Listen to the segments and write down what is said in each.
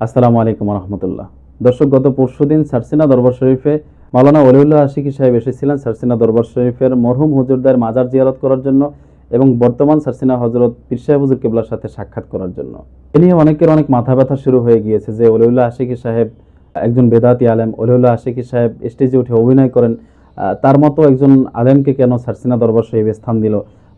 আসসালামু আলাইকুম রহমতুল্লাহ। দর্শক, গত পরশুদিন সারসিনা দরবার শরীফে মাওলানা ওলিউল্লাহ আশিকি সাহেব এসেছিলেন সারসিনা দরবার শরীফের মরহুম হুজুরদের মাজার জিয়ারত করার জন্য এবং বর্তমান সারসিনা হজরত পীর সাহেব হুজুর কেবলার সাথে সাক্ষাৎ করার জন্য। এ নিয়ে অনেকের অনেক মাথা ব্যথা শুরু হয়ে গিয়েছে যে ওলিউল্লাহ আশিকি সাহেব একজন বেদাতি আলেম, ওলিউল্লাহ আশিকি সাহেব স্টেজে উঠে অভিনয় করেন, তার মতো একজন আলেমকে কেন সারসিনা দরবার শরীফ স্থান দিল,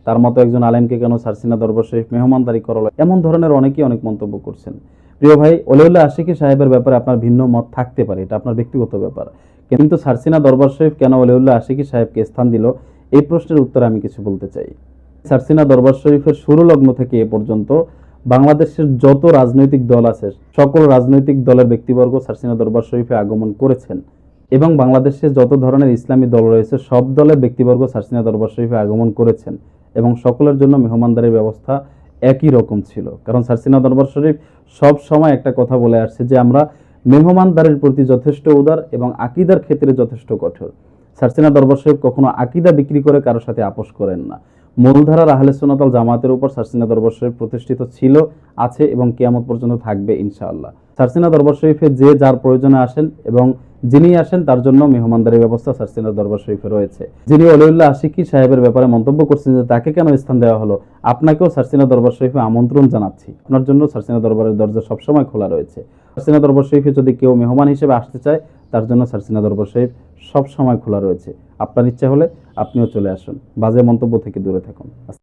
তার মতো একজন আলেমকে কেন সারসিনা দরবার শরীফ মেহমানদারি করালো, এমন ধরনের অনেকেই অনেক মন্তব্য করছেন। প্রিয় ভাই, ওলিউল্লাহ আশিকি সাহেবের ব্যাপারে আপনার ভিন্ন মত থাকতে পারে, এটা আপনার ব্যক্তিগত ব্যাপার, কিন্তু সারসিনা দরবার শরীফ কেন ওলিউল্লাহ আশিকি সাহেবকে স্থান দিল, এই প্রশ্নের উত্তরে আমি কিছু বলতে চাই। সারসিনা দরবার শরীফের শুরু লগ্ন থেকে এ পর্যন্ত বাংলাদেশের যত রাজনৈতিক দল আছে সকল রাজনৈতিক দলের ব্যক্তিবর্গ সারসিনা দরবার শরীফে আগমন করেছেন এবং বাংলাদেশে যত ধরনের ইসলামী দল রয়েছে সব দলের ব্যক্তিবর্গ সারসিনা দরবার শরীফে আগমন করেছেন এবং সকলের জন্য মেহমানদারির ব্যবস্থা একই রকম ছিল। কারণ সারসিনা দরবার শরীফ সব সময় একটা কথা বলে আসছে যে আমরা মেহমানদারির প্রতি যথেষ্ট উদার এবং আকীদার ক্ষেত্রে যথেষ্ট কঠোর। সারসিনা দরবার শরীফ কখনো আকীদা বিক্রি করে কারোর সাথে আপোষ করেন না। মূলধারার আহলে সুন্নাত ওয়াল জামাতের উপর সারসিনা দরবার শরীফ প্রতিষ্ঠিত ছিল, আছে এবং কিয়ামত পর্যন্ত থাকবে ইনশাআল্লাহ। সারসিনা দরবার শরীফে যে যার প্রয়োজনে আসেন এবং যিনি আসেন তার জন্য মেহমানদারির ব্যবস্থা সারসিনা দরবার শরীফে রয়েছে। যিনি ওলিউল্লাহ আশিকি সাহেবের ব্যাপারে মন্তব্য করছেন যে তাকে কেন স্থান দেওয়া হলো, আপনাকেও সারসিনা দরবার শরীফে আমন্ত্রণ জানাচ্ছি। আপনার জন্য সারসিনা দরবারের দরজা সবসময় খোলা রয়েছে। সারসিনা দরবার শরীফে যদি কেউ মেহমান হিসেবে আসতে চায় তার জন্য সারসিনা দরবার শরীফ সব সময় খোলা রয়েছে। আপনার ইচ্ছা হলে আপনিও চলে আসুন। বাজে মন্তব্য থেকে দূরে থাকুন।